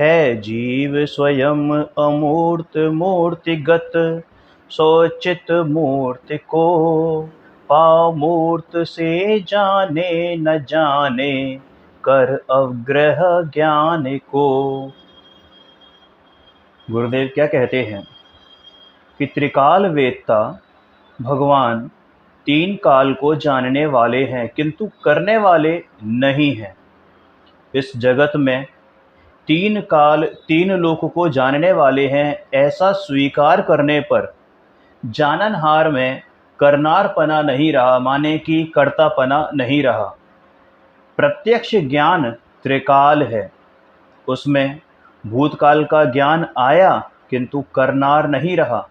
है जीव स्वयं अमूर्त मूर्तिगत, सोचित मूर्ति को पामूर्त से जाने न जाने, कर अवग्रह ज्ञान को। गुरुदेव क्या कहते हैं कि त्रिकाल वेत्ता भगवान तीन काल को जानने वाले हैं, किंतु करने वाले नहीं हैं। इस जगत में तीन काल तीन लोक को जानने वाले हैं, ऐसा स्वीकार करने पर जाननहार में करनारपना नहीं रहा, माने कि कर्तापना नहीं रहा। प्रत्यक्ष ज्ञान त्रिकाल है, उसमें भूतकाल का ज्ञान आया किंतु करनार नहीं रहा,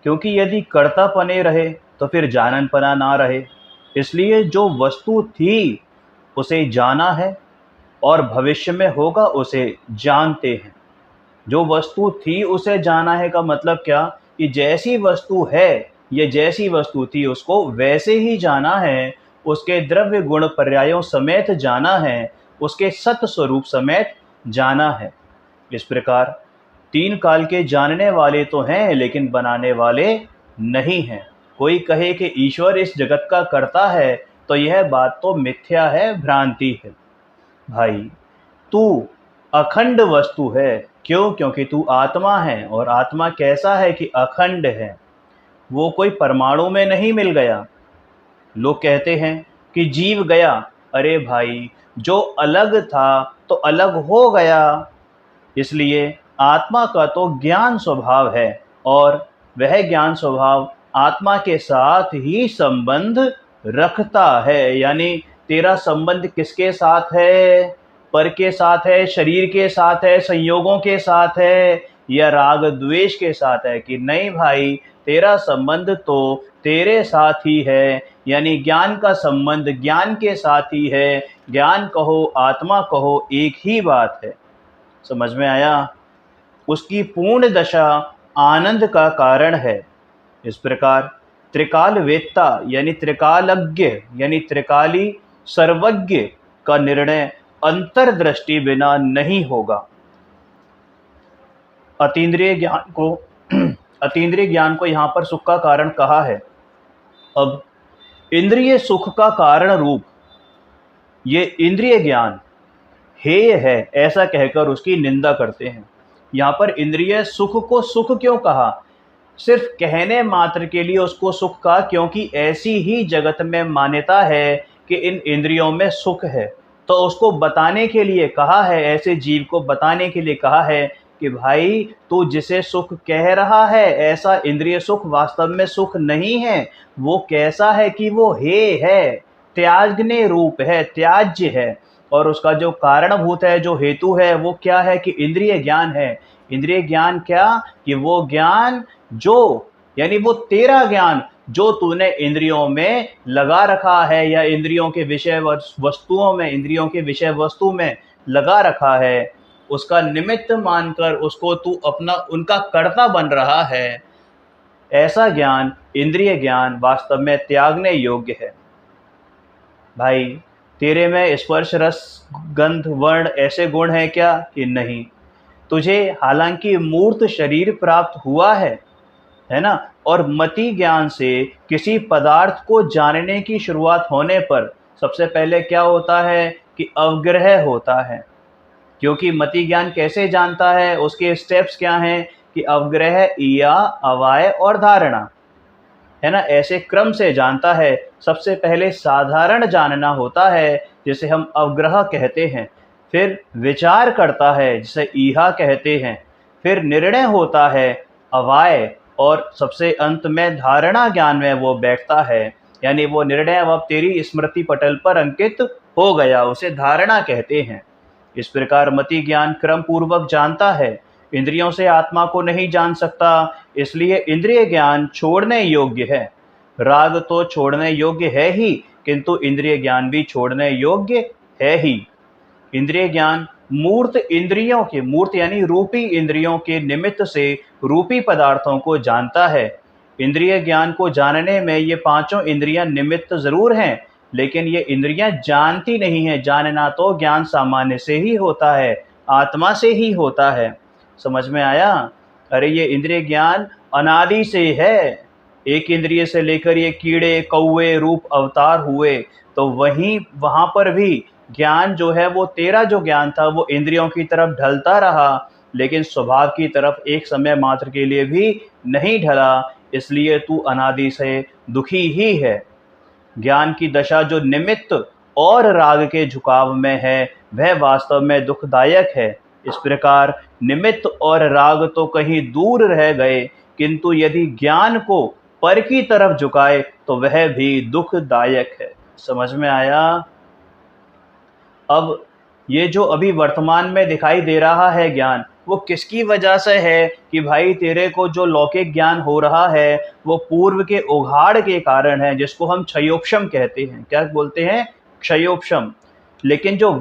क्योंकि यदि कर्तापने रहे तो फिर जाननपना ना रहे। इसलिए जो वस्तु थी उसे जाना है और भविष्य में होगा उसे जानते हैं। जो वस्तु थी उसे जाना है का मतलब क्या, कि जैसी वस्तु है ये जैसी वस्तु थी उसको वैसे ही जाना है, उसके द्रव्य गुण पर्यायों समेत जाना है, उसके सत स्वरूप समेत जाना है। इस प्रकार तीन काल के जानने वाले तो हैं लेकिन बनाने वाले नहीं हैं। कोई कहे कि ईश्वर इस जगत का करता है तो यह बात तो मिथ्या है, भ्रांति है। भाई तू अखंड वस्तु है, क्यों? क्योंकि तू आत्मा है, और आत्मा कैसा है कि अखंड है, वो कोई परमाणु में नहीं मिल गया। लोग कहते हैं कि जीव गया, अरे भाई जो अलग था तो अलग हो गया। इसलिए आत्मा का तो ज्ञान स्वभाव है, और वह ज्ञान स्वभाव आत्मा के साथ ही संबंध रखता है। यानी तेरा संबंध किसके साथ है? पर के साथ है, शरीर के साथ है, संयोगों के साथ है, या राग द्वेष के साथ है? कि नहीं भाई, तेरा संबंध तो तेरे साथ ही है, यानी ज्ञान का संबंध ज्ञान के साथ ही है। ज्ञान कहो आत्मा कहो एक ही बात है। समझ में आया? उसकी पूर्ण दशा आनंद का कारण है। इस प्रकार त्रिकाल वेत्ता यानी त्रिकालज्ञ यानी त्रिकाली सर्वज्ञ का निर्णय अंतर्दृष्टि बिना नहीं होगा। अतीन्द्रिय ज्ञान को यहाँ पर सुख का कारण कहा है। अब इंद्रिय सुख का कारण रूप ये इंद्रिय ज्ञान हेय है ऐसा कहकर उसकी निंदा करते हैं। यहाँ पर इंद्रिय सुख को सुख क्यों कहा? सिर्फ कहने मात्र के लिए उसको सुख कहा, क्योंकि ऐसी ही जगत में मान्यता है कि इन इंद्रियों में सुख है, तो उसको बताने के लिए कहा है, ऐसे जीव को बताने के लिए कहा है कि भाई तू जिसे सुख कह रहा है ऐसा इंद्रिय सुख वास्तव में सुख नहीं है। वो कैसा है कि वो हे है, त्यागने रूप है, त्याज्य है, और उसका जो कारणभूत है, जो हेतु है, वो क्या है कि इंद्रिय ज्ञान है। इंद्रिय ज्ञान क्या? कि वो ज्ञान जो यानी वो तेरा ज्ञान जो तूने इंद्रियों में लगा रखा है, या इंद्रियों के विषय वस्तुओं में, इंद्रियों के विषय वस्तु में लगा रखा है, उसका निमित्त मानकर उसको तू अपना उनका कर्ता बन रहा है। ऐसा ज्ञान इंद्रिय ज्ञान वास्तव में त्यागने योग्य है। भाई तेरे में स्पर्श रस गंध वर्ण ऐसे गुण हैं क्या? कि नहीं। तुझे हालांकि मूर्त शरीर प्राप्त हुआ है ना, और मति ज्ञान से किसी पदार्थ को जानने की शुरुआत होने पर सबसे पहले क्या होता है कि अवग्रह होता है। क्योंकि मति ज्ञान कैसे जानता है, उसके स्टेप्स क्या हैं कि अवग्रह, इया, अवाय और धारणा, है ना, ऐसे क्रम से जानता है। सबसे पहले साधारण जानना होता है जिसे हम अवग्रह कहते हैं, फिर विचार करता है जिसे ईहा कहते हैं, फिर निर्णय होता है अवाय, और सबसे अंत में धारणा ज्ञान में वो बैठता है। यानी वो निर्णय अब तेरी स्मृति पटल पर अंकित हो गया, उसे धारणा कहते हैं। इस प्रकार मति ज्ञान क्रम पूर्वक जानता है। इंद्रियों से आत्मा को नहीं जान सकता, इसलिए इंद्रिय ज्ञान छोड़ने योग्य है। राग तो छोड़ने योग्य है ही, किंतु इंद्रिय ज्ञान भी छोड़ने योग्य है ही। इंद्रिय ज्ञान मूर्त इंद्रियों के, मूर्त यानी रूपी इंद्रियों के निमित्त से रूपी पदार्थों को जानता है। इंद्रिय ज्ञान को जानने में ये पांचों इंद्रियां निमित्त जरूर हैं, लेकिन ये इंद्रियां जानती नहीं है। जानना तो ज्ञान सामान्य से ही होता है, आत्मा से ही होता है। समझ में आया? अरे ये इंद्रिय ज्ञान अनादि से है। एक इंद्रिय से लेकर ये कीड़े कौवे रूप अवतार हुए, तो वहीं वहाँ पर भी ज्ञान जो है वो तेरा जो ज्ञान था वो इंद्रियों की तरफ ढलता रहा, लेकिन स्वभाव की तरफ एक समय मात्र के लिए भी नहीं ढला। इसलिए तू अनादि से दुखी ही है। ज्ञान की दशा जो निमित्त और राग के झुकाव में है वह वास्तव में दुखदायक है। इस प्रकार निमित्त और राग तो कहीं दूर रह गए, किंतु यदि ज्ञान को पर की तरफ झुकाए तो वह भी दुखदायक है। समझ में आया? अब ये जो अभी वर्तमान में दिखाई दे रहा है ज्ञान, वो किसकी वजह से है कि भाई तेरे को जो लौकिक ज्ञान हो रहा है वो पूर्व के उघाड़ के कारण है, जिसको हम क्षयोपशम कहते हैं। क्या बोलते हैं? क्षयोपशम। लेकिन जो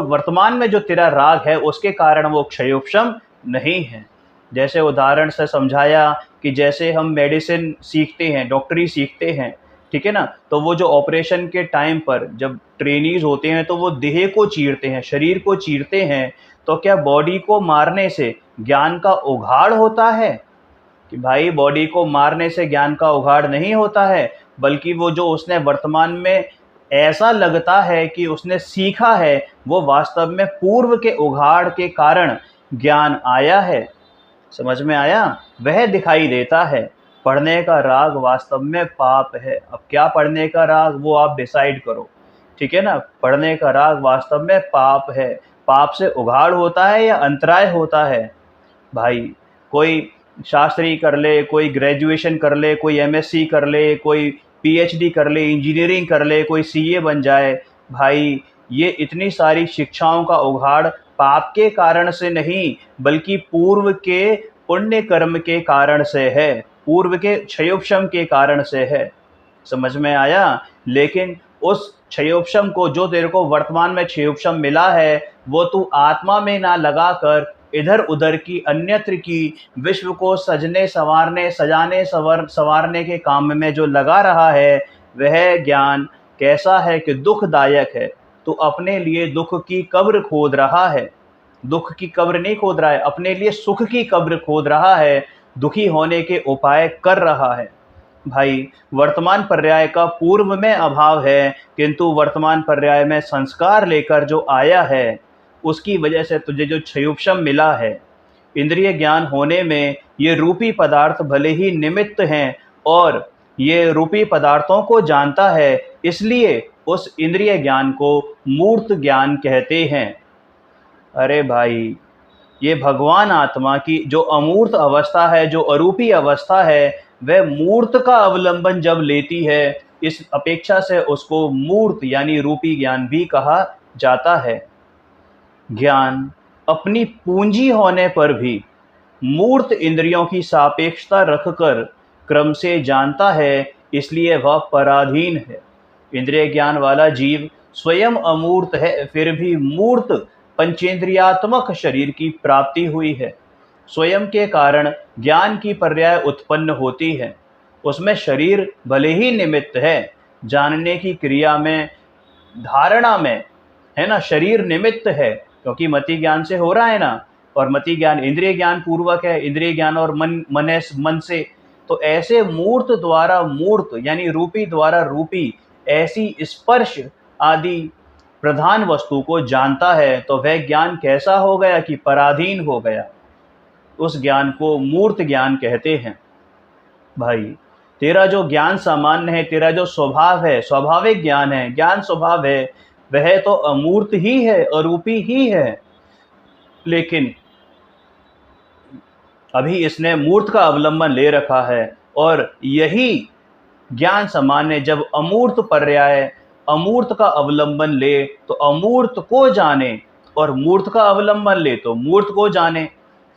वर्तमान में जो तेरा राग है उसके कारण वो क्षयोपशम नहीं है। जैसे उदाहरण से समझाया कि जैसे हम मेडिसिन सीखते हैं, डॉक्टरी सीखते हैं, ठीक है ना, तो वो जो ऑपरेशन के टाइम पर जब ट्रेनीज होते हैं तो वो देह को चीरते हैं, शरीर को चीरते हैं, तो क्या बॉडी को मारने से ज्ञान का उघाड़ होता है? कि भाई बॉडी को मारने से ज्ञान का उघाड़ नहीं होता है, बल्कि वो जो उसने वर्तमान में ऐसा लगता है कि उसने सीखा है, वो वास्तव में पूर्व के उघाड़ के कारण ज्ञान आया है। समझ में आया? वह दिखाई देता है। पढ़ने का राग वास्तव में पाप है। अब क्या पढ़ने का राग वो आप डिसाइड करो, ठीक है ना। पढ़ने का राग वास्तव में पाप है। पाप से उघाड़ होता है या अंतराय होता है? भाई कोई शास्त्री कर ले, कोई ग्रेजुएशन कर ले, कोई एमएससी कर ले, कोई पीएचडी कर ले, इंजीनियरिंग कर ले, कोई सीए बन जाए, भाई ये इतनी सारी शिक्षाओं का उघाड़ पाप के कारण से नहीं, बल्कि पूर्व के पुण्य कर्म के कारण से है, पूर्व के क्षयोपशम के कारण से है। समझ में आया? लेकिन उस क्षयोपशम को, जो तेरे को वर्तमान में क्षयोपशम मिला है, वो तू आत्मा में ना लगाकर इधर उधर की अन्यत्र की विश्व को सजने संवारने सजाने संवारने के काम में जो लगा रहा है, वह ज्ञान कैसा है कि दुखदायक है। तो अपने लिए दुख की कब्र खोद रहा है। दुख की कब्र नहीं खोद रहा है, अपने लिए सुख की कब्र खोद रहा है, दुखी होने के उपाय कर रहा है। भाई वर्तमान पर्याय का पूर्व में अभाव है, किंतु वर्तमान पर्याय में संस्कार लेकर जो आया है उसकी वजह से तुझे जो क्षयोपशम मिला है। इंद्रिय ज्ञान होने में ये रूपी पदार्थ भले ही निमित्त हैं, और ये रूपी पदार्थों को जानता है, इसलिए उस इंद्रिय ज्ञान को मूर्त ज्ञान कहते हैं। अरे भाई ये भगवान आत्मा की जो अमूर्त अवस्था है, जो अरूपी अवस्था है, वह मूर्त का अवलंबन जब लेती है, इस अपेक्षा से उसको मूर्त यानी रूपी ज्ञान भी कहा जाता है। ज्ञान अपनी पूंजी होने पर भी मूर्त इंद्रियों की सापेक्षता रखकर क्रम से जानता है, इसलिए वह पराधीन है। इंद्रिय ज्ञान वाला जीव स्वयं अमूर्त है, फिर भी मूर्त पंचेंद्रियात्मक शरीर की प्राप्ति हुई है। स्वयं के कारण ज्ञान की पर्याय उत्पन्न होती है। उसमें शरीर भले ही निमित्त है, जानने की क्रिया में, धारणा में, है ना, शरीर निमित्त है, क्योंकि मति ज्ञान से हो रहा है ना, और मति ज्ञान इंद्रिय ज्ञान पूर्वक है, इंद्रिय ज्ञान और मन से। तो ऐसे मूर्त द्वारा मूर्त यानी रूपी द्वारा रूपी ऐसी स्पर्श आदि प्रधान वस्तु को जानता है, तो वह ज्ञान कैसा हो गया कि पराधीन हो गया। उस ज्ञान को मूर्त ज्ञान कहते हैं। भाई तेरा जो ज्ञान सामान्य है, तेरा जो स्वभाव है, स्वाभाविक ज्ञान है, ज्ञान स्वभाव है, वह तो अमूर्त ही है, अरूपी ही है। लेकिन अभी इसने मूर्त का अवलंबन ले रखा है, और यही ज्ञान सामान्य जब अमूर्त पर्याय अमूर्त का अवलंबन ले तो अमूर्त को जाने, और मूर्त का अवलंबन ले तो मूर्त को जाने।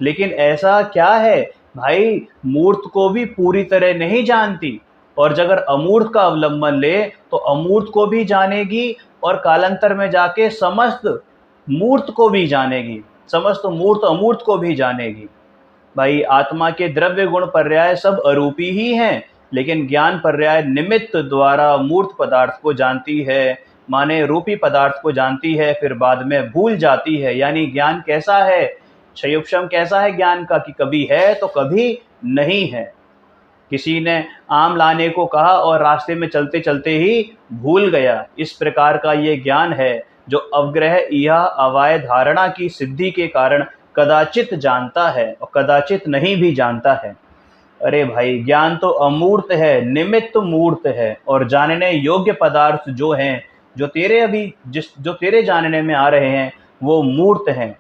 लेकिन ऐसा क्या है भाई, मूर्त को भी पूरी तरह नहीं जानती, और अगर अमूर्त का अवलंबन ले तो अमूर्त को भी जानेगी, और कालांतर में जाके समस्त मूर्त को भी जानेगी, समस्त मूर्त अमूर्त को भी जानेगी। भाई आत्मा के द्रव्य गुण पर्याय सब अरूपी ही हैं, लेकिन ज्ञान पर्याय निमित्त द्वारा मूर्त पदार्थ को जानती है। माने रूपी पदार्थ को जानती है फिर बाद में भूल जाती है। यानी ज्ञान कैसा है, क्षयोक्षम कैसा है ज्ञान का, कि कभी है तो कभी नहीं है। किसी ने आम लाने को कहा और रास्ते में चलते चलते ही भूल गया। इस प्रकार का ये ज्ञान है जो अवग्रह यह अवाय धारणा की सिद्धि के कारण कदाचित जानता है और कदाचित नहीं भी जानता है। अरे भाई, ज्ञान तो अमूर्त है, निमित्त मूर्त है, और जानने योग्य पदार्थ जो हैं, जो तेरे जानने में आ रहे हैं वो मूर्त हैं।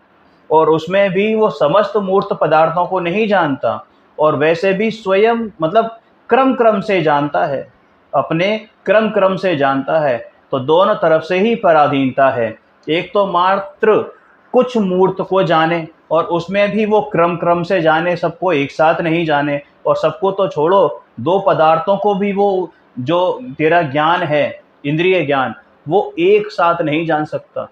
और उसमें भी वो समस्त मूर्त पदार्थों को नहीं जानता, और वैसे भी स्वयं मतलब क्रम क्रम से जानता है, अपने क्रम क्रम से जानता है। तो दोनों तरफ से ही पराधीनता है। एक तो मात्र कुछ मूर्त को जाने, और उसमें भी वो क्रम क्रम से जाने, सबको एक साथ नहीं जाने। और सबको तो छोड़ो, दो पदार्थों को भी वो जो तेरा ज्ञान है, इंद्रिय ज्ञान, वो एक साथ नहीं जान सकता।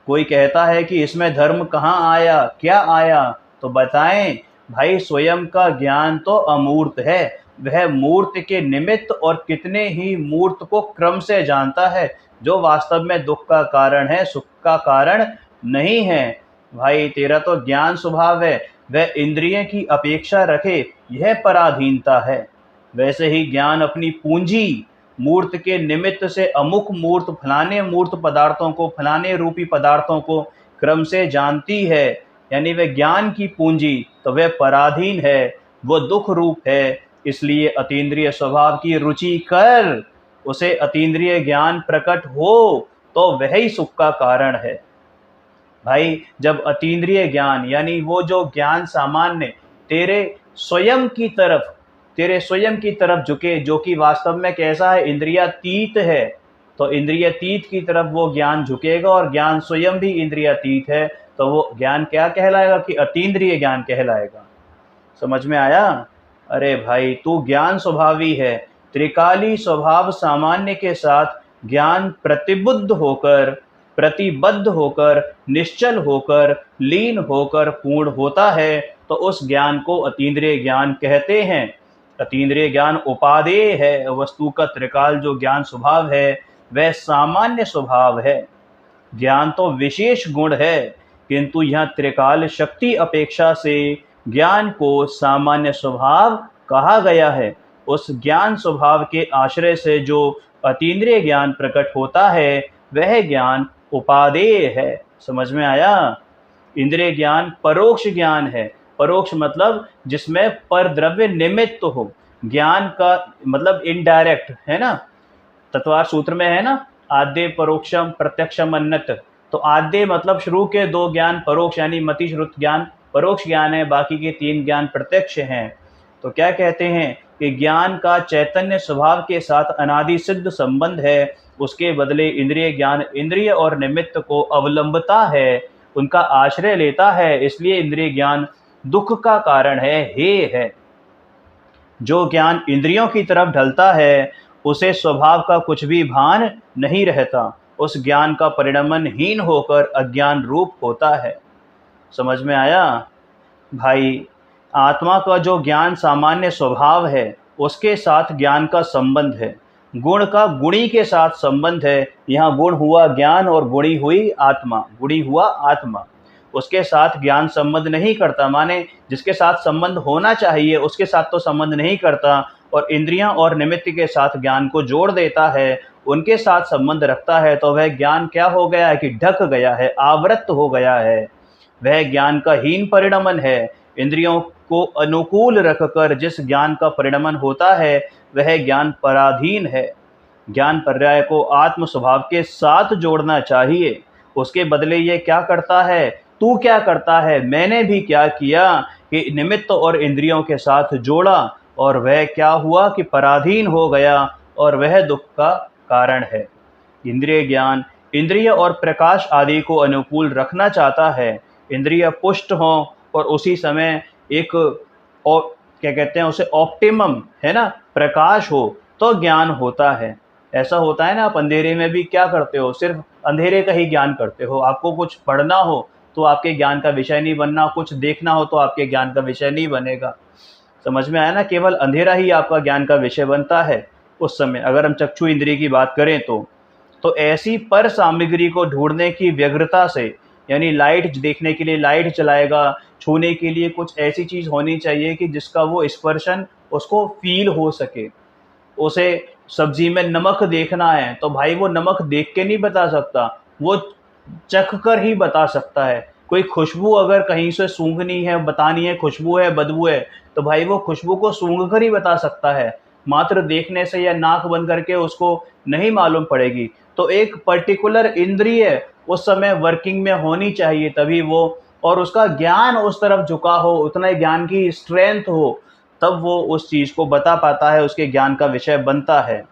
कोई कहता है कि इसमें धर्म कहाँ आया, क्या आया, तो बताएं भाई, स्वयं का ज्ञान तो अमूर्त है। वह मूर्त के निमित्त और कितने ही मूर्त को क्रम से जानता है, जो वास्तव में दुख का कारण है, सुख का कारण नहीं है। भाई, तेरा तो ज्ञान स्वभाव है, वह इंद्रिय की अपेक्षा रखे, यह पराधीनता है। वैसे ही ज्ञान अपनी पूंजी मूर्त के निमित्त से अमुक मूर्त, फलाने मूर्त पदार्थों को, फलाने रूपी पदार्थों को क्रम से जानती है। यानी वह ज्ञान की पूंजी, तो वह पराधीन है, वह दुख रूप है। इसलिए अतीन्द्रिय स्वभाव की रुचि कर, उसे अतीन्द्रिय ज्ञान प्रकट हो, तो वह ही सुख का कारण है। भाई, जब अतीन्द्रिय ज्ञान यानी वो जो ज्ञान सामान्य तेरे स्वयं की तरफ झुके, जो कि वास्तव में कैसा है, इंद्रियातीत है, तो इंद्रियातीत की तरफ वो ज्ञान झुकेगा, और ज्ञान स्वयं भी इंद्रियातीत है, तो वो ज्ञान क्या कहलाएगा, कि अतीन्द्रिय ज्ञान कहलाएगा। समझ में आया? अरे भाई, तू ज्ञान स्वभावी है। त्रिकाली स्वभाव सामान्य के साथ ज्ञान प्रतिबद्ध होकर, निश्चल होकर, लीन होकर पूर्ण होता है, तो उस ज्ञान को अतीन्द्रिय ज्ञान कहते हैं। अतीन्द्रिय ज्ञान उपादेय है। वस्तु का त्रिकाल जो ज्ञान स्वभाव है, वह सामान्य स्वभाव है। ज्ञान तो विशेष गुण है, किंतु यह त्रिकाल शक्ति अपेक्षा से ज्ञान को सामान्य स्वभाव कहा गया है। उस ज्ञान स्वभाव के आश्रय से जो अतीन्द्रिय ज्ञान प्रकट होता है, वह ज्ञान उपादेय है। समझ में आया? इंद्रिय ज्ञान परोक्ष ज्ञान है। परोक्ष मतलब जिसमें परद्रव्य निमित्त हो। ज्ञान का मतलब इनडायरेक्ट है ना, तत्वार सूत्र में है ना, आद्य परोक्षम प्रत्यक्षम अन्यत। तो आद्य मतलब शुरू के दो ज्ञान परोक्ष यानी मति श्रुत ज्ञान परोक्ष ज्ञान है, बाकी के तीन ज्ञान प्रत्यक्ष हैं। तो क्या कहते हैं कि ज्ञान का चैतन्य स्वभाव के साथ अनादि सिद्ध संबंध है। उसके बदले इंद्रिय ज्ञान इंद्रिय और निमित्त को अवलंबता है, उनका आश्रय लेता है। इसलिए इंद्रिय ज्ञान दुख का कारण है, हेय है। जो ज्ञान इंद्रियों की तरफ ढलता है, उसे स्वभाव का कुछ भी भान नहीं रहता। उस ज्ञान का परिणमन हीन होकर अज्ञान रूप होता है। समझ में आया? भाई, आत्मा का जो ज्ञान सामान्य स्वभाव है, उसके साथ ज्ञान का संबंध है। गुण का गुणी के साथ संबंध है। यहाँ गुण हुआ ज्ञान और गुणी हुई आत्मा, गुणी हुआ आत्मा। उसके साथ ज्ञान संबंध नहीं करता, माने जिसके साथ संबंध होना चाहिए उसके साथ तो संबंध नहीं करता, और इंद्रियां और निमित्त के साथ ज्ञान को जोड़ देता है, उनके साथ संबंध रखता है। तो वह ज्ञान क्या हो गया है, कि ढक गया है, आवृत हो गया है। वह ज्ञान का हीन परिणमन है। इंद्रियों को अनुकूल रखकर जिस ज्ञान का परिणमन होता है, वह ज्ञान पराधीन है। ज्ञान पर्याय को आत्म स्वभाव के साथ जोड़ना चाहिए। उसके बदले ये क्या करता है, तू क्या करता है, मैंने भी क्या किया कि निमित्त और इंद्रियों के साथ जोड़ा, और वह क्या हुआ कि पराधीन हो गया, और वह दुख का कारण है। इंद्रिय ज्ञान इंद्रिय और प्रकाश आदि को अनुकूल रखना चाहता है। इंद्रिय पुष्ट हों और उसी समय एक और क्या कहते हैं उसे, ऑप्टिमम है ना, प्रकाश हो, तो ज्ञान होता है। ऐसा होता है ना, आप अंधेरे में भी क्या करते हो, सिर्फ अंधेरे का ही ज्ञान करते हो। आपको कुछ पढ़ना हो तो आपके ज्ञान का विषय नहीं बनना, कुछ देखना हो तो आपके ज्ञान का विषय नहीं बनेगा। समझ में आया ना? केवल अंधेरा ही आपका ज्ञान का विषय बनता है उस समय। अगर हम चक्षु इंद्रिय की बात करें तो तो ऐसी पर सामग्री को ढूंढने की व्यग्रता से, यानी लाइट देखने के लिए लाइट चलाएगा, छूने के लिए कुछ ऐसी चीज़ होनी चाहिए कि जिसका वो स्पर्शन उसको फ़ील हो सके। उसे सब्ज़ी में नमक देखना है, तो भाई वो नमक देख के नहीं बता सकता, वो चख कर ही बता सकता है। कोई खुशबू अगर कहीं से सूँघनी है, बतानी है खुशबू है, बदबू है, तो भाई वो खुशबू को सूँघ कर ही बता सकता है। मात्र देखने से या नाक बंद करके उसको नहीं मालूम पड़ेगी। तो एक पर्टिकुलर इंद्रिय उस समय वर्किंग में होनी चाहिए, तभी वो, और उसका ज्ञान उस तरफ झुका हो, उतना ज्ञान की स्ट्रेंथ हो, तब वो उस चीज़ को बता पाता है, उसके ज्ञान का विषय बनता है।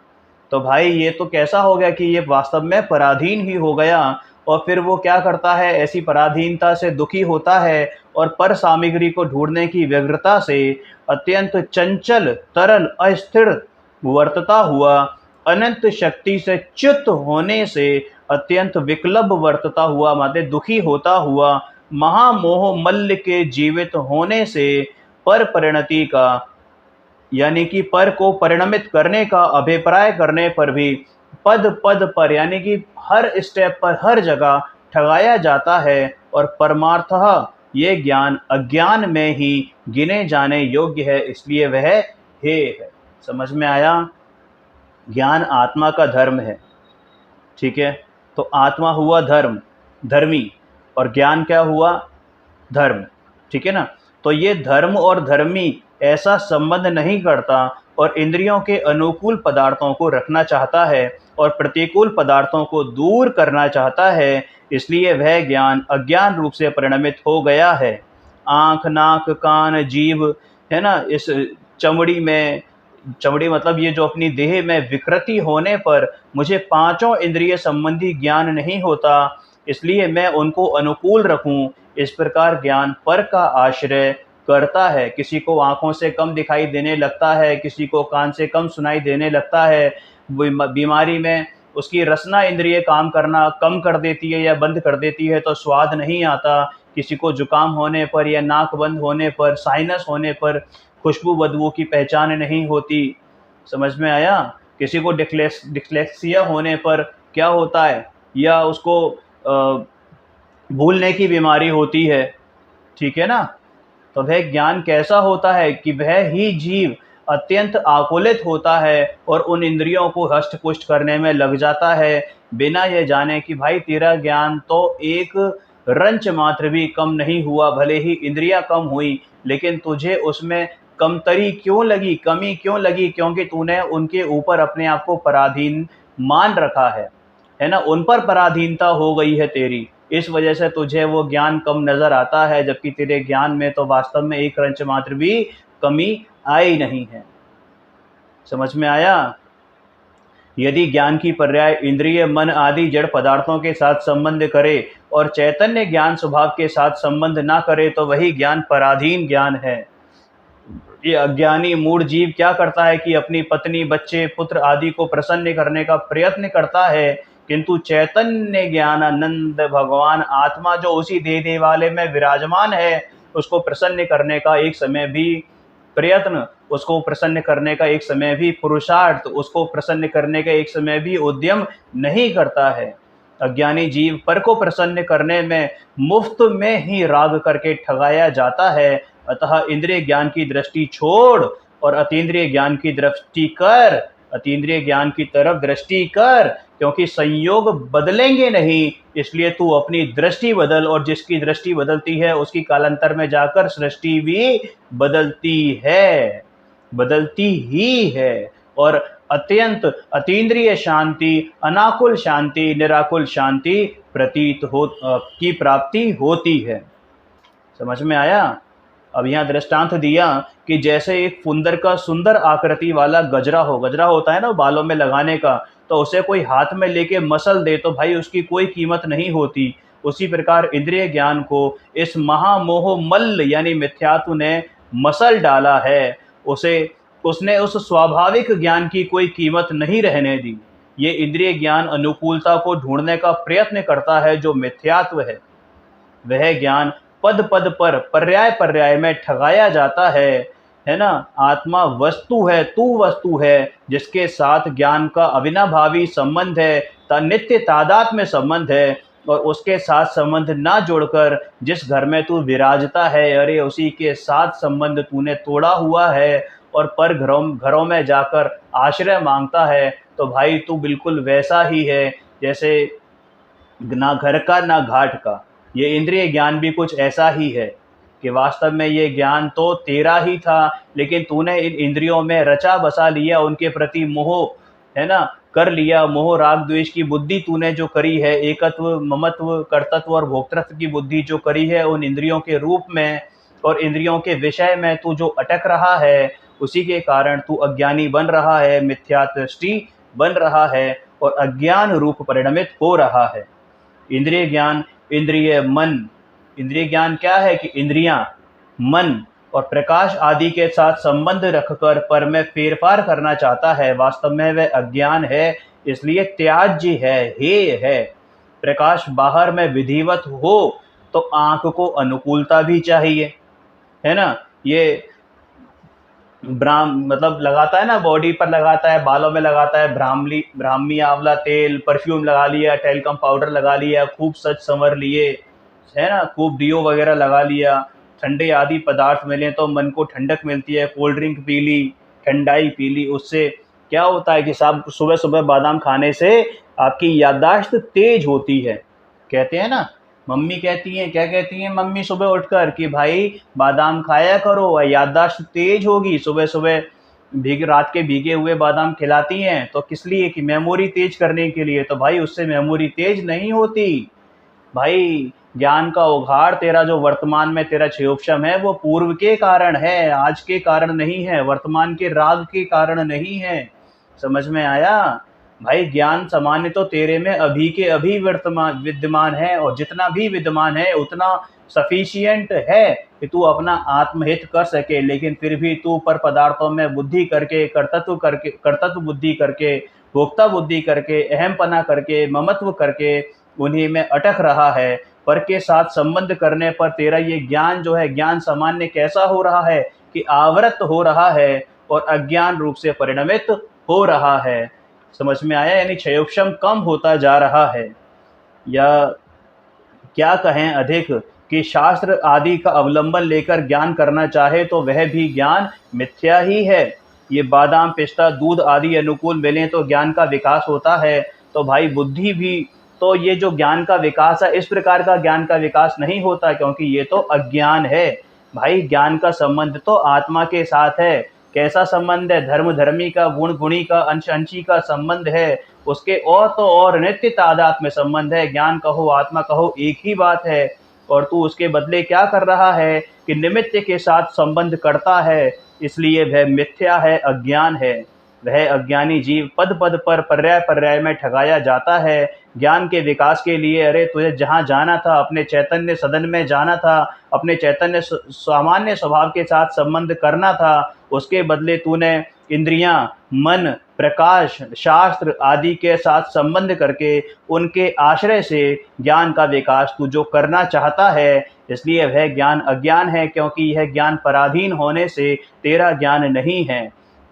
तो भाई ये तो कैसा हो गया कि ये वास्तव में पराधीन ही हो गया, और फिर वो क्या करता है, ऐसी पराधीनता से दुखी होता है और पर सामग्री को ढूंढने की व्यग्रता से अत्यंत चंचल, तरल, अस्थिर वर्तता हुआ, अनंत शक्ति से च्युत होने से अत्यंत विक्लव वर्तता हुआ, माते दुखी होता हुआ, महामोह मल्ल के जीवित होने से पर परिणति का, यानी कि पर को परिणमित करने का अभिप्राय करने पर भी पद पद पर, यानी कि हर स्टेप पर, हर जगह ठगाया जाता है, और परमार्थतः ये ज्ञान अज्ञान में ही गिने जाने योग्य है, इसलिए वह हे है। समझ में आया? ज्ञान आत्मा का धर्म है, ठीक है। तो आत्मा हुआ धर्म, धर्मी, और ज्ञान क्या हुआ? धर्म, ठीक है ना। तो ये धर्म और धर्मी ऐसा संबंध नहीं करता, और इंद्रियों के अनुकूल पदार्थों को रखना चाहता है और प्रतिकूल पदार्थों को दूर करना चाहता है, इसलिए वह ज्ञान अज्ञान रूप से परिणमित हो गया है। आँख, नाक, कान, जीभ, है ना, इस चमड़ी में, चमड़ी मतलब ये जो अपनी देह में विकृति होने पर मुझे पांचों इंद्रिय संबंधी ज्ञान नहीं होता, इसलिए मैं उनको अनुकूल रखूं। इस प्रकार ज्ञान पर का आश्रय करता है। किसी को आंखों से कम दिखाई देने लगता है, किसी को कान से कम सुनाई देने लगता है, बीमारी में उसकी रसना इंद्रिय काम करना कम कर देती है या बंद कर देती है, तो स्वाद नहीं आता। किसी को जुकाम होने पर या नाक बंद होने पर, साइनस होने पर खुशबू बदबू की पहचान नहीं होती। समझ में आया? किसी को डिस्लेक्सिया होने पर क्या होता है, या उसको भूलने की बीमारी होती है, ठीक है ना। तो वह ज्ञान कैसा होता है कि वह ही जीव अत्यंत आकुलित होता है और उन इंद्रियों को हष्ट पुष्ट करने में लग जाता है, बिना ये जाने कि भाई तेरा ज्ञान तो एक रंच मात्र भी कम नहीं हुआ। भले ही इंद्रियां कम हुई, लेकिन तुझे उसमें कमतरी क्यों लगी, कमी क्यों लगी? क्योंकि तूने उनके ऊपर अपने आप को पराधीन मान रखा है ना, उन पर पराधीनता हो गई है तेरी, इस वजह से तुझे वो ज्ञान कम नजर आता है, जबकि तेरे ज्ञान में तो वास्तव में एक रंच मात्र भी कमी आई नहीं है। समझ में आया? यदि ज्ञान की पर्याय इंद्रिय, मन आदि जड़ पदार्थों के साथ संबंध करे और चैतन्य ज्ञान स्वभाव के साथ संबंध ना करे, तो वही ज्ञान पराधीन ज्ञान है। ये अज्ञानी मूढ़ जीव क्या करता है कि अपनी पत्नी, बच्चे, पुत्र आदि को प्रसन्न करने का प्रयत्न करता है, किंतु चैतन्य ज्ञानानंद भगवान आत्मा जो उसी देह वाले में विराजमान है, उसको प्रसन्न करने का एक समय भी प्रयत्न, उसको प्रसन्न करने का एक समय भी पुरुषार्थ, उसको प्रसन्न करने का एक समय भी उद्यम नहीं करता है। अज्ञानी जीव पर को प्रसन्न करने में मुफ्त में ही राग करके ठगाया जाता है। अतः इंद्रिय ज्ञान की दृष्टि छोड़ और अतीन्द्रिय ज्ञान की दृष्टि कर, अतीन्द्रिय ज्ञान की तरफ दृष्टि कर, क्योंकि संयोग बदलेंगे नहीं, इसलिए तू अपनी दृष्टि बदल, और जिसकी दृष्टि बदलती है उसकी कालांतर में जाकर सृष्टि भी बदलती है, बदलती ही है। और अत्यंत अतीन्द्रिय शांति, अनाकुल शांति, निराकुल शांति प्रतीत हो की प्राप्ति होती है। समझ में आया? अब यहाँ दृष्टांत दिया कि जैसे एक फुंदर का सुंदर आकृति वाला गजरा हो, गजरा होता है ना बालों में लगाने का, तो उसे कोई हाथ में लेके मसल दे तो भाई उसकी कोई कीमत नहीं होती। उसी प्रकार इंद्रिय ज्ञान को इस महामोह मल्ल यानी मिथ्यात्व ने मसल डाला है, उसे उसने उस स्वाभाविक ज्ञान की कोई कीमत नहीं रहने दी। ये इंद्रिय ज्ञान अनुकूलता को ढूंढने का प्रयत्न करता है, जो मिथ्यात्व है वह ज्ञान पद पद पर पर्याय पर्याय में ठगाया जाता है ना। आत्मा वस्तु है, तू वस्तु है, जिसके साथ ज्ञान का अविनाभावी संबंध है, नित्य तादाद में संबंध है, और उसके साथ संबंध ना जोड़कर जिस घर में तू विराजता है, अरे उसी के साथ संबंध तूने तोड़ा हुआ है और पर घरों घरों में जाकर आश्रय मांगता है, तो भाई तू बिल्कुल वैसा ही है जैसे ना घर का ना घाट का। ये इंद्रिय ज्ञान भी कुछ ऐसा ही है कि वास्तव में ये ज्ञान तो तेरा ही था, लेकिन तूने इन इंद्रियों में रचा बसा लिया, उनके प्रति मोह, है ना, कर लिया। मोह राग द्वेष की बुद्धि तूने जो करी है, एकत्व ममत्व कर्तत्व और भोक्तृत्व की बुद्धि जो करी है उन इंद्रियों के रूप में और इंद्रियों के विषय में तू जो अटक रहा है, उसी के कारण तू अज्ञानी बन रहा है, मिथ्या दृष्टि बन रहा है और अज्ञान रूप परिणमित हो रहा है। इंद्रिय ज्ञान, इंद्रिय मन, इंद्रिय ज्ञान क्या है कि इंद्रियां, मन और प्रकाश आदि के साथ संबंध रखकर पर में फेरफार करना चाहता है, वास्तव में वह अज्ञान है, इसलिए त्याज्य है, हेय है। प्रकाश बाहर में विधिवत हो तो आंख को अनुकूलता भी चाहिए, है ना। ये मतलब लगाता है ना, बॉडी पर लगाता है, बालों में लगाता है, ब्राह्मी आंवला तेल, परफ्यूम लगा लिया, टेलकम पाउडर लगा लिया, खूब सज संवर लिए, है ना, खूब डियो वगैरह लगा लिया, ठंडे आदि पदार्थ मिले तो मन को ठंडक मिलती है, कोल्ड ड्रिंक पी ली, ठंडाई पी ली, उससे क्या होता है कि साहब सुबह सुबह बादाम खाने से आपकी याददाश्त तेज होती है। कहते हैं ना, मम्मी कहती हैं, क्या कहती हैं मम्मी सुबह उठकर कि भाई बादाम खाया करो, याददाश्त तेज होगी। सुबह सुबह रात के भीगे हुए बादाम खिलाती हैं तो किस लिए, कि मेमोरी तेज करने के लिए। तो भाई उससे मेमोरी तेज नहीं होती। भाई ज्ञान का उघाड़ तेरा जो वर्तमान में तेरा क्षयोपशम है वो पूर्व के कारण है, आज के कारण नहीं है, वर्तमान के राग के कारण नहीं है। समझ में आया भाई। ज्ञान सामान्य तो तेरे में अभी के अभी विद्यमान है, और जितना भी विद्यमान है उतना सफिशिएंट है कि तू अपना आत्महित कर सके, लेकिन फिर भी तू पर पदार्थों में बुद्धि करके, कर्तत्व बुद्धि करके, भोक्ता बुद्धि करके, अहमपना करके, ममत्व करके उन्हीं में अटक रहा है। पर के साथ संबंध करने पर तेरा ये ज्ञान जो है, ज्ञान सामान्य कैसा हो रहा है कि आवृत हो रहा है और अज्ञान रूप से परिणमित हो रहा है। समझ में आया, यानी क्षयोपशम कम होता जा रहा है। या क्या कहें अधिक कि शास्त्र आदि का अवलंबन लेकर ज्ञान करना चाहे तो वह भी ज्ञान मिथ्या ही है। ये बादाम पिस्ता दूध आदि अनुकूल मिले तो ज्ञान का विकास होता है, तो भाई बुद्धि भी, तो ये जो ज्ञान का विकास है इस प्रकार का ज्ञान का विकास नहीं होता, क्योंकि ये तो अज्ञान है। भाई ज्ञान का संबंध तो आत्मा के साथ है। कैसा संबंध है? धर्म धर्मी का, गुण गुणी का, अंश अंशी का संबंध है। उसके और तो और नित्य तादाद में संबंध है। ज्ञान कहो आत्मा कहो एक ही बात है। और तू उसके बदले क्या कर रहा है कि निमित्त के साथ संबंध करता है, इसलिए वह मिथ्या है, अज्ञान है। वह अज्ञानी जीव पद पद पर पर्याय पर्याय में ठगाया जाता है। ज्ञान के विकास के लिए, अरे तुझे जहाँ जाना था, अपने चैतन्य सदन में जाना था, अपने चैतन्य सामान्य स्वभाव के साथ संबंध करना था, उसके बदले तूने इंद्रियां, मन, प्रकाश, शास्त्र आदि के साथ संबंध करके उनके आश्रय से ज्ञान का विकास तू जो करना चाहता है, इसलिए वह ज्ञान अज्ञान है, क्योंकि यह ज्ञान पराधीन होने से तेरा ज्ञान नहीं है।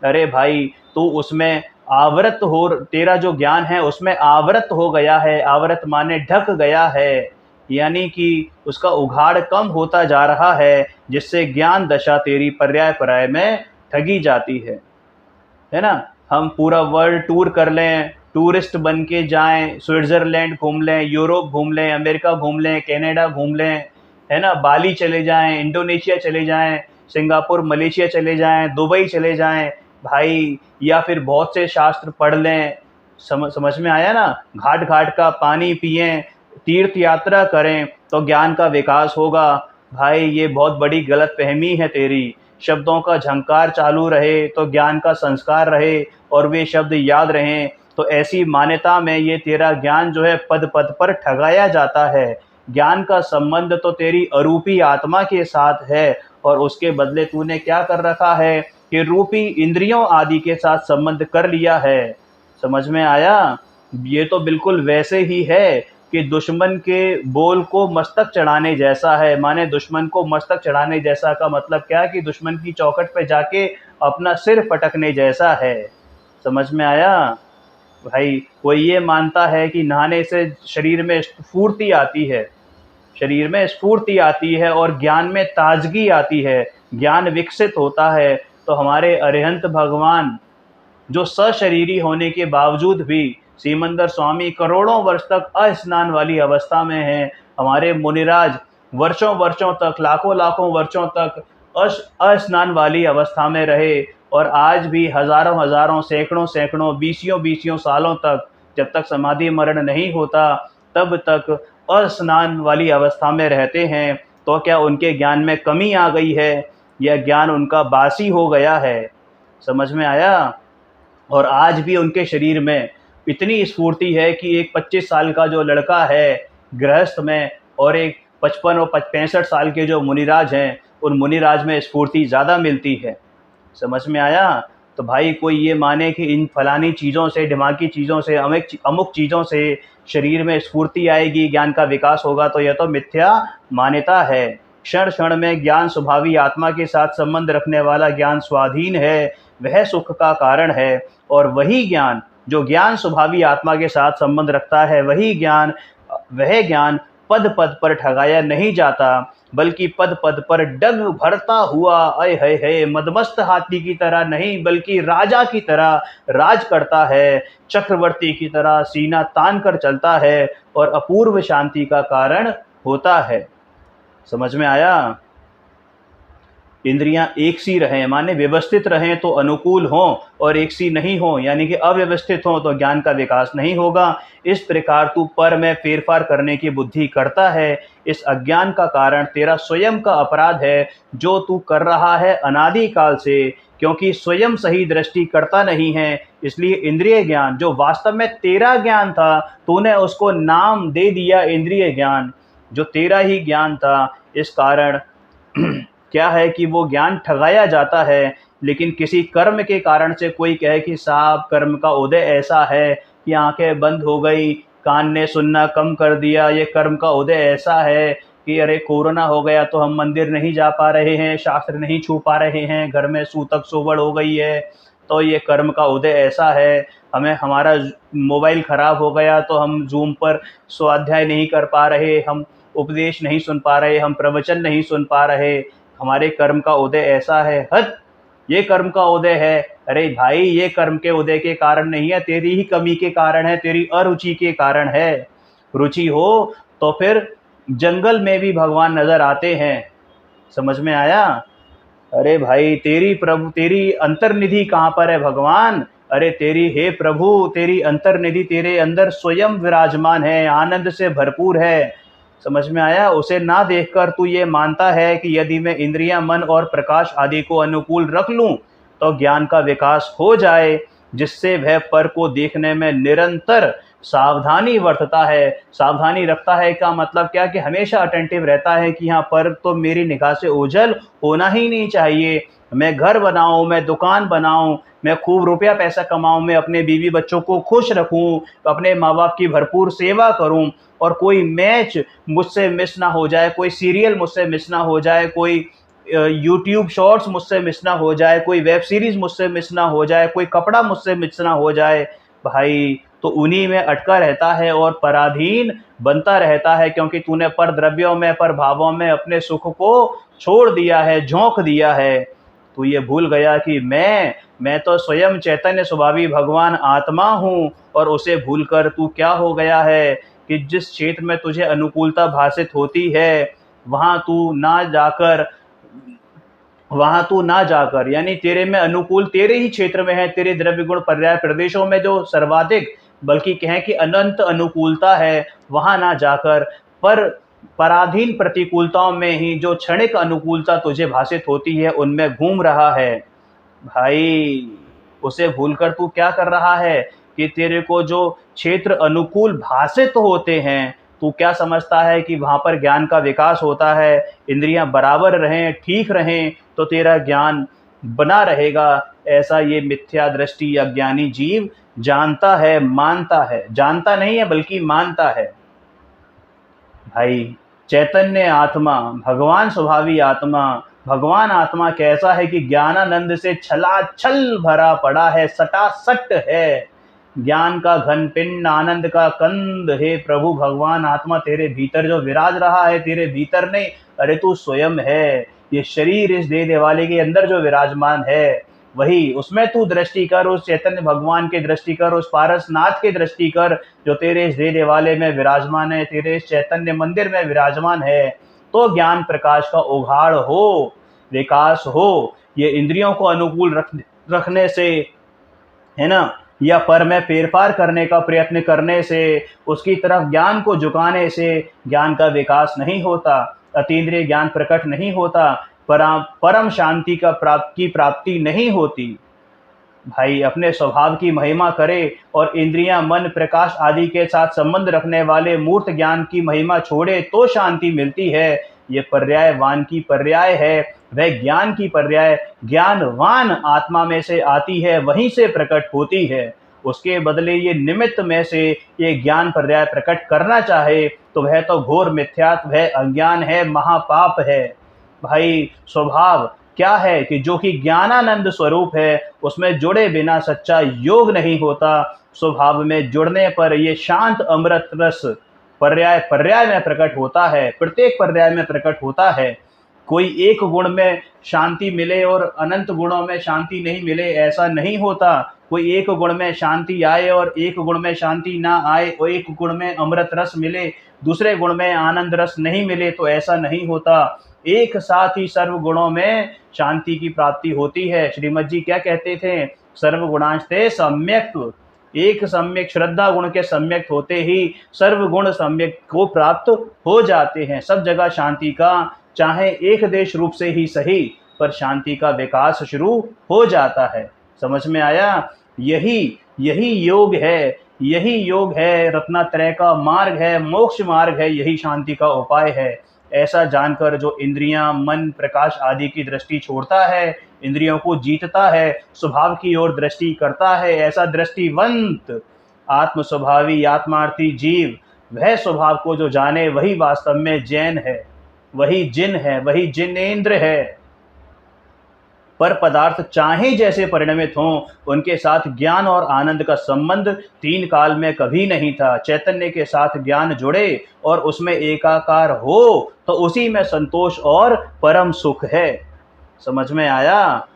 अरे भाई तू उसमें आवृत हो, तेरा जो ज्ञान है उसमें आवृत हो गया है। आवृत माने ढक गया है, यानी कि उसका उघाड़ कम होता जा रहा है, जिससे ज्ञान दशा तेरी पर्याय पर्याय में ठगी जाती है ना। हम पूरा वर्ल्ड टूर कर लें, टूरिस्ट बन के जाएं, स्विट्ज़रलैंड घूम लें, यूरोप घूम लें, अमेरिका घूम लें, कनाडा घूम लें, है ना, बाली चले जाएं, इंडोनेशिया चले जाएं, सिंगापुर मलेशिया चले जाएं, दुबई चले जाएं भाई, या फिर बहुत से शास्त्र पढ़ लें। समझ में आया ना। घाट घाट का पानी पिएं, तीर्थ यात्रा करें तो ज्ञान का विकास होगा। भाई ये बहुत बड़ी गलत फहमी है तेरी। शब्दों का झंकार चालू रहे तो ज्ञान का संस्कार रहे और वे शब्द याद रहें, तो ऐसी मान्यता में ये तेरा ज्ञान जो है पद पद पर ठगाया जाता है। ज्ञान का संबंध तो तेरी अरूपी आत्मा के साथ है, और उसके बदले तूने क्या कर रखा है कि रूपी इंद्रियों आदि के साथ संबंध कर लिया है। समझ में आया। ये तो बिल्कुल वैसे ही है कि दुश्मन के बोल को मस्तक चढ़ाने जैसा है। माने दुश्मन को मस्तक चढ़ाने जैसा का मतलब क्या है कि दुश्मन की चौखट पे जाके अपना सिर पटकने जैसा है। समझ में आया। भाई कोई ये मानता है कि नहाने से शरीर में स्फूर्ति आती है, शरीर में स्फूर्ति आती है और ज्ञान में ताजगी आती है, ज्ञान विकसित होता है, तो हमारे अरिहंत भगवान जो सशरीरी होने के बावजूद भी सीमंदर स्वामी करोड़ों वर्ष तक अस्नान वाली अवस्था में हैं। हमारे मुनिराज वर्षों वर्षों तक, लाखों लाखों वर्षों तक अस्नान वाली अवस्था में रहे, और आज भी हजारों हजारों, सैकड़ों सैकड़ों, बीसियों बीसियों सालों तक, जब तक समाधि मरण नहीं होता तब तक अस्नान वाली अवस्था में रहते हैं। तो क्या उनके ज्ञान में कमी आ गई है, या ज्ञान उनका बासी हो गया है? समझ में आया? और आज भी उनके शरीर में इतनी स्फूर्ति है कि एक 25 साल का जो लड़का है गृहस्थ में, और एक 55 और 65 साल के जो मुनिराज हैं, उन मुनिराज में स्फूर्ति ज़्यादा मिलती है। समझ में आया? तो भाई कोई ये माने कि इन फलानी चीज़ों से, दिमागी चीज़ों से, अमुक चीज़ों से शरीर में स्फूर्ति आएगी, ज्ञान का विकास होगा, तो यह तो मिथ्या मान्यता है। क्षण क्षण में ज्ञान स्वभावी आत्मा के साथ संबंध रखने वाला ज्ञान स्वाधीन है, वह सुख का कारण है। और वही ज्ञान, जो ज्ञान स्वभावी आत्मा के साथ संबंध रखता है, वह ज्ञान पद पद पर ठगाया नहीं जाता, बल्कि पद पद पर डग भरता हुआ, अय है मदमस्त हाथी की तरह नहीं, बल्कि राजा की तरह राज करता है, चक्रवर्ती की तरह सीना तान कर चलता है, और अपूर्व शांति का कारण होता है। समझ में आया? इंद्रियां एक सी रहें माने व्यवस्थित रहें तो अनुकूल हों, और एक सी नहीं हो यानी कि अव्यवस्थित हो तो ज्ञान का विकास नहीं होगा। इस प्रकार तू पर में फेरफार करने की बुद्धि करता है। इस अज्ञान का कारण तेरा स्वयं का अपराध है, जो तू कर रहा है अनादि काल से, क्योंकि स्वयं सही दृष्टि करता नहीं है। इसलिए इंद्रिय ज्ञान जो वास्तव में तेरा ज्ञान था, तूने उसको नाम दे दिया इंद्रिय ज्ञान, जो तेरा ही ज्ञान था। इस कारण क्या है कि वो ज्ञान ठगाया जाता है। लेकिन किसी कर्म के कारण से कोई कहे कि साहब कर्म का उदय ऐसा है कि आंखें बंद हो गई, कान ने सुनना कम कर दिया, ये कर्म का उदय ऐसा है कि अरे कोरोना हो गया तो हम मंदिर नहीं जा पा रहे हैं, शास्त्र नहीं छू पा रहे हैं, घर में सूतक सोवड़ हो गई है, तो ये कर्म का उदय ऐसा है। हमें हमारा मोबाइल ख़राब हो गया तो हम जूम पर स्वाध्याय नहीं कर पा रहे, हम उपदेश नहीं सुन पा रहे, हम प्रवचन नहीं सुन पा रहे, हमारे कर्म का उदय ऐसा है। हद, ये कर्म का उदय है। अरे भाई ये कर्म के उदय के कारण नहीं है, तेरी ही कमी के कारण है, तेरी अरुचि के कारण है। रुचि हो तो फिर जंगल में भी भगवान नजर आते हैं। समझ में आया? अरे भाई तेरी अंतर्निधि कहाँ पर है भगवान? अरे तेरी, हे प्रभु, तेरी अंतर्निधि तेरे अंदर स्वयं विराजमान है, आनंद से भरपूर है। समझ में आया? उसे ना देखकर तू ये मानता है कि यदि मैं इंद्रियां, मन और प्रकाश आदि को अनुकूल रख लूं तो ज्ञान का विकास हो जाए, जिससे वह पर को देखने में निरंतर सावधानी बरतता है। सावधानी रखता है का मतलब क्या? कि हमेशा अटेंटिव रहता है कि यहाँ पर तो मेरी निगाह से ओझल होना ही नहीं चाहिए। मैं घर बनाऊं, मैं दुकान बनाऊं, मैं खूब रुपया पैसा कमाऊं, मैं अपने बीवी बच्चों को खुश रखूं, अपने माँ बाप की भरपूर सेवा करूं, और कोई मैच मुझसे मिस ना हो जाए, कोई सीरियल मुझसे मिस ना हो जाए, कोई यूट्यूब शॉर्ट्स मुझसे मिस ना हो जाए, कोई वेब सीरीज़ मुझसे मिस ना हो जाए, कोई कपड़ा मुझसे मिस ना हो जाए। भाई तो उन्हीं में अटका रहता है और पराधीन बनता रहता है, क्योंकि तूने पर द्रव्यों में, पर भावों में अपने सुख को छोड़ दिया है, झोंक दिया है। तू ये भूल गया कि मैं तो स्वयं चैतन्य स्वभावी भगवान आत्मा हूँ, और उसे भूलकर तू क्या हो गया है कि जिस क्षेत्र में तुझे अनुकूलता भासित होती है वहाँ तू ना जाकर यानी तेरे में अनुकूल तेरे ही क्षेत्र में है, तेरे द्रव्य गुण पर्याय प्रदेशों में जो सर्वाधिक, बल्कि कहें कि अनंत अनुकूलता है, वहाँ ना जाकर पर पराधीन प्रतिकूलताओं में ही जो क्षणिक अनुकूलता तुझे भासित होती है उनमें घूम रहा है। भाई उसे भूलकर तू क्या कर रहा है कि तेरे को जो क्षेत्र अनुकूल भासित होते हैं, तू क्या समझता है कि वहाँ पर ज्ञान का विकास होता है। इंद्रियां बराबर रहें, ठीक रहें, तो तेरा ज्ञान बना रहेगा। ऐसा ये मिथ्या दृष्टि अज्ञानी जीव जानता है, मानता है, जानता नहीं है बल्कि मानता है। भाई चैतन्य आत्मा, भगवान स्वभावी आत्मा, भगवान आत्मा कैसा है कि ज्ञानानंद से छलाछल भरा पड़ा है, सटासट है। ज्ञान का घन पिंड, आनंद का कंद, हे प्रभु भगवान आत्मा तेरे भीतर जो विराज रहा है, तेरे भीतर नहीं, अरे तू स्वयं है। ये शरीर इस देह वाले के अंदर जो विराजमान है वही, उसमें तू दृष्टि कर, उस चैतन्य भगवान की दृष्टि कर, उस पारसनाथ की दृष्टि कर जो तेरे इस देह वाले में विराजमान है, तेरे इस चैतन्य मंदिर में विराजमान है। तो ज्ञान प्रकाश का उघाड़ हो, विकास हो। ये इंद्रियों को अनुकूल रखने से, है ना, या पर में फेरफार करने का प्रयत्न करने से, उसकी तरफ ज्ञान को झुकाने से ज्ञान का विकास नहीं होता, अतीन्द्रिय ज्ञान प्रकट नहीं होता, परम शांति की प्राप्ति नहीं होती। भाई अपने स्वभाव की महिमा करे और इंद्रियां, मन, प्रकाश आदि के साथ संबंध रखने वाले मूर्त ज्ञान की महिमा छोड़े तो शांति मिलती है। ये पर्यायवान की पर्याय है, वह ज्ञान की पर्याय ज्ञानवान आत्मा में से आती है, वहीं से प्रकट होती है। उसके बदले ये निमित्त में से ये ज्ञान पर्याय प्रकट करना चाहे तो वह तो घोर मिथ्यात्व है, अज्ञान है, महापाप है। भाई स्वभाव क्या है कि जो कि ज्ञानानंद स्वरूप है, उसमें जुड़े बिना सच्चा योग नहीं होता। स्वभाव में जुड़ने पर ये शांत अमृत रस पर्याय पर्याय में प्रकट होता है, प्रत्येक पर्याय में प्रकट होता है। कोई एक गुण में शांति मिले और अनंत गुणों में शांति नहीं मिले, ऐसा नहीं होता। कोई एक गुण में शांति आए और एक गुण में शांति ना आए, और एक गुण में अमृत रस मिले, दूसरे गुण में आनंद रस नहीं मिले, तो ऐसा नहीं होता। एक साथ ही सर्व गुणों में शांति की प्राप्ति होती है। श्रीमद जी क्या कहते थे? सर्व गुणांशते सम्यक। एक सम्यक श्रद्धा गुण के सम्यक होते ही सर्व गुण सम्यक को प्राप्त हो जाते हैं। सब जगह शांति का, चाहे एक देश रूप से ही सही, पर शांति का विकास शुरू हो जाता है। समझ में आया? यही योग है, यही योग है, रत्नात्रय का मार्ग है, मोक्ष मार्ग है, यही शांति का उपाय है। ऐसा जानकर जो इंद्रियां, मन, प्रकाश आदि की दृष्टि छोड़ता है, इंद्रियों को जीतता है, स्वभाव की ओर दृष्टि करता है, ऐसा दृष्टिवंत आत्म स्वभावी आत्मार्थी जीव, वह स्वभाव को जो जाने वही वास्तव में जैन है, वही जिन है, वही जिनेंद्र है। पर पदार्थ चाहे जैसे परिणमित हों, उनके साथ ज्ञान और आनंद का संबंध तीन काल में कभी नहीं था। चैतन्य के साथ ज्ञान जुड़े और उसमें एकाकार हो तो उसी में संतोष और परम सुख है। समझ में आया?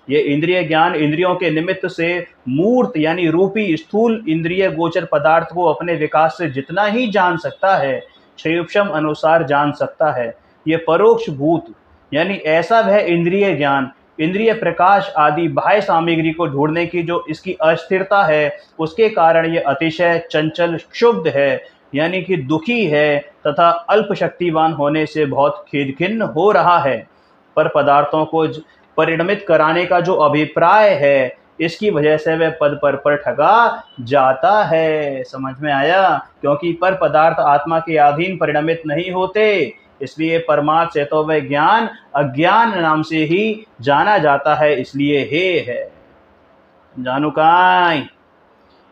ये इंद्रिय ज्ञान इंद्रियों के निमित्त से मूर्त यानी रूपी स्थूल इंद्रिय गोचर पदार्थ को अपने विकास से जितना ही जान सकता है, क्षयोक्षम अनुसार जान सकता है। ये परोक्ष भूत यानी ऐसा वह इंद्रिय ज्ञान, इंद्रिय प्रकाश आदि बाह्य सामग्री को ढूंढने की जो इसकी अस्थिरता है, उसके कारण ये अतिशय चंचल क्षुब्ध है, यानी कि दुखी है तथा अल्प शक्तिवान होने से बहुत खेदखिन्न हो रहा है। पर पदार्थों को परिणमित कराने का जो अभिप्राय है, इसकी वजह से वह पद पर ठगा जाता है। समझ में आया? क्योंकि पर पदार्थ आत्मा के अधीन परिणमित नहीं होते, इसलिए परमार्थ से तो वह ज्ञान अज्ञान नाम से ही जाना जाता है, इसलिए हे है। जानू काई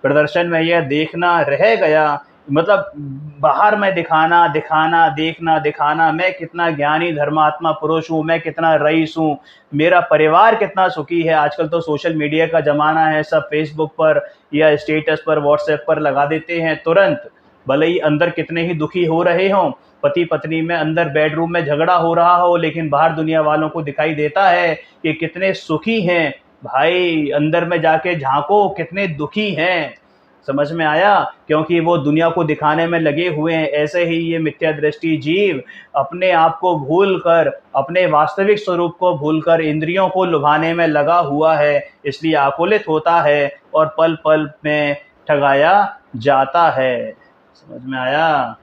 प्रदर्शन में यह देखना रह गया, मतलब बाहर में दिखाना, देखना, दिखाना, मैं कितना ज्ञानी धर्मात्मा पुरुष हूँ, मैं कितना रईस हूँ, मेरा परिवार कितना सुखी है। आजकल तो सोशल मीडिया का ज़माना है, सब फेसबुक पर या स्टेटस पर, व्हाट्सएप पर लगा देते हैं तुरंत। भले ही अंदर कितने ही दुखी हो रहे हों, पति पत्नी में अंदर बेडरूम में झगड़ा हो रहा हो, लेकिन बाहर दुनिया वालों को दिखाई देता है कि कितने सुखी हैं। भाई अंदर में जाके झांको, कितने दुखी हैं। समझ में आया? क्योंकि वो दुनिया को दिखाने में लगे हुए हैं। ऐसे ही ये मिथ्या दृष्टि जीव अपने आप को भूलकर, अपने वास्तविक स्वरूप को भूलकर इंद्रियों को लुभाने में लगा हुआ है, इसलिए आकुलित होता है और पल पल में ठगाया जाता है। समझ में आया?